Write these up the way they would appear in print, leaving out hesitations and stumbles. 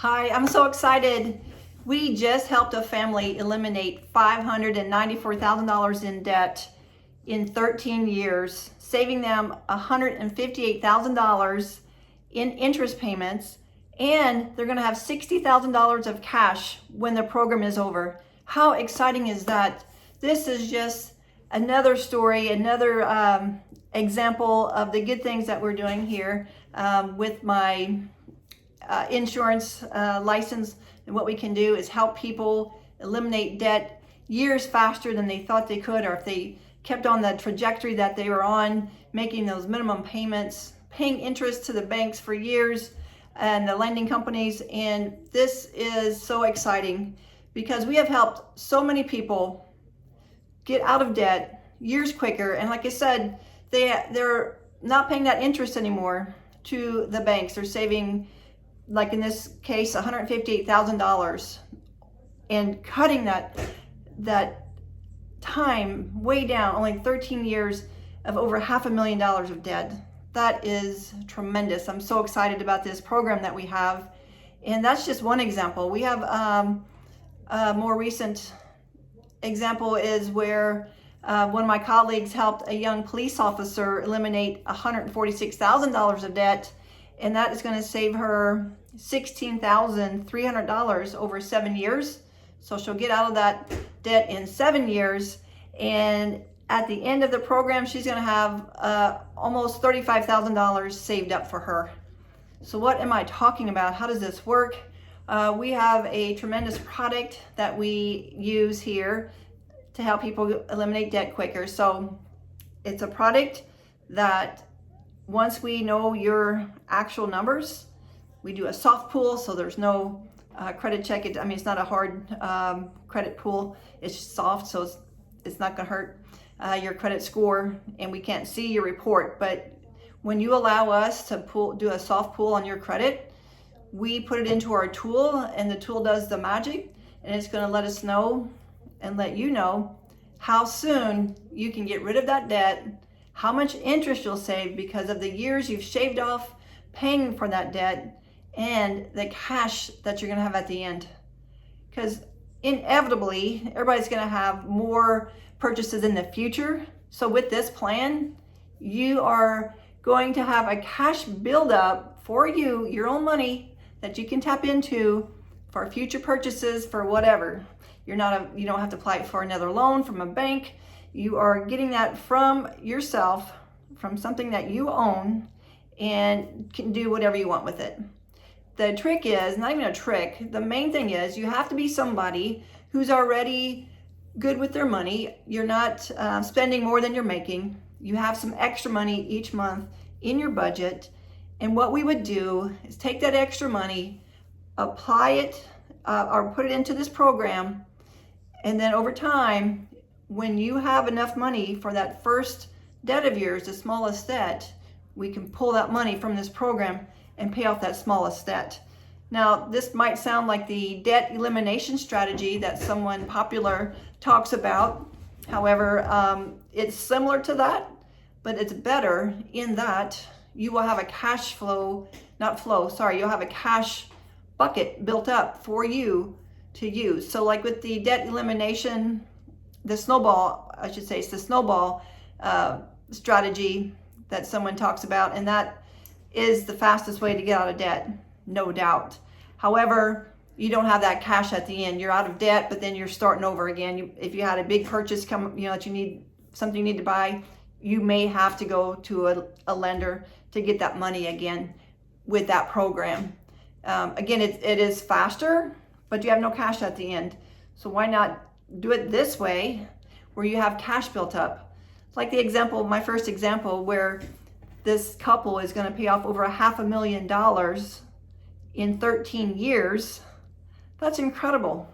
Hi, I'm so excited. We just helped a family eliminate $594,000 in debt in 13 years, saving them $158,000 in interest payments, and they're going to have $60,000 of cash when the program is over. How exciting is that? This is just another story, another example of the good things that we're doing here with my insurance license. And what we can do is help people eliminate debt years faster than they thought they could, or if they kept on the trajectory that they were on, making those minimum payments, paying interest to the banks for years and the lending companies. And this is so exciting because we have helped so many people get out of debt years quicker. And like I said, they're not paying that interest anymore to the banks. They're saving, like in this case, $158,000, and cutting that time way down. Only 13 years of over $500,000 of debt. That is tremendous. I'm so excited about this program that we have, and that's just one example. We have a more recent example is where one of my colleagues helped a young police officer eliminate $146,000 of debt, and that is going to save her $16,300 over 7 years. So she'll get out of that debt in 7 years, and at the end of the program, she's going to have almost $35,000 saved up for her. So what am I talking about? How does this work? We have a tremendous product that we use here to help people eliminate debt quicker. So it's a product that once we know your actual numbers, we do a soft pull, so there's no credit check. It's not a hard credit pull. It's soft, so it's not going to hurt your credit score, and we can't see your report. But when you allow us to do a soft pull on your credit, we put it into our tool, and the tool does the magic, and it's going to let us know and let you know how soon you can get rid of that debt, how much interest you'll save because of the years you've shaved off paying for that debt, and the cash that you're going to have at the end. Because inevitably, everybody's going to have more purchases in the future. So with this plan, you are going to have a cash buildup for you, your own money that you can tap into for future purchases, for whatever. You don't have to apply for another loan from a bank. You are getting that from yourself, from something that you own, and can do whatever you want with it. The trick is, not even a trick, the main thing is you have to be somebody who's already good with their money. You're not spending more than you're making. You have some extra money each month in your budget. And what we would do is take that extra money, apply it, or put it into this program. And then over time, when you have enough money for that first debt of yours, the smallest debt, we can pull that money from this program and pay off that smallest debt. Now, this might sound like the debt elimination strategy that someone popular talks about. However, it's similar to that, but it's better in that you will have a cash flow, you'll have a cash bucket built up for you to use. So like with the debt elimination, the snowball strategy that someone talks about, and that is the fastest way to get out of debt, no doubt. However, you don't have that cash at the end. You're out of debt, but then you're starting over again. If you had a big purchase that you need to buy, you may have to go to a lender to get that money again with that program. Again, it is faster, but you have no cash at the end. So why not do it this way, where you have cash built up? Like my first example, where this couple is going to pay off over $500,000 in 13 years. That's incredible.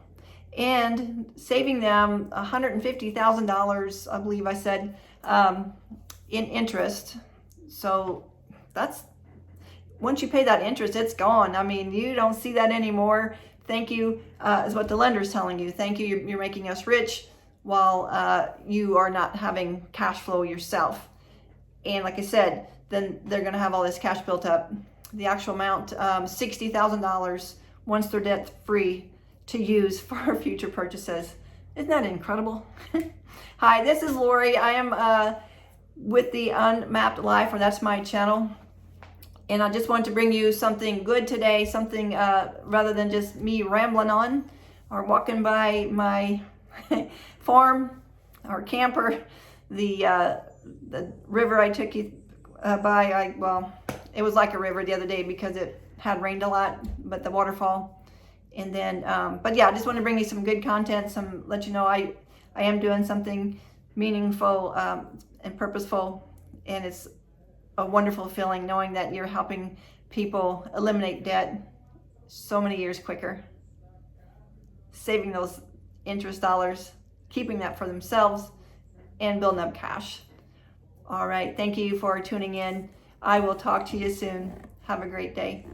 And saving them $150,000, I believe I said, in interest. So once you pay that interest, it's gone. You don't see that anymore. Thank you is what the lender's telling you. Thank you, you're making us rich while you are not having cash flow yourself. And like I said, then they're going to have all this cash built up. The actual amount, $60,000 once they're debt free to use for future purchases. Isn't that incredible? Hi, this is Lori. I am with the Unmapped Life, or that's my channel. And I just wanted to bring you something good today, something rather than just me rambling on or walking by my farm or camper. The river I took you by, well, it was like a river the other day because it had rained a lot, but the waterfall. And then, but yeah, I just want to bring you some good content, let you know I am doing something meaningful and purposeful, and it's a wonderful feeling knowing that you're helping people eliminate debt so many years quicker, saving those interest dollars, keeping that for themselves, and building up cash. All right, thank you for tuning in. I will talk to you soon. Have a great day.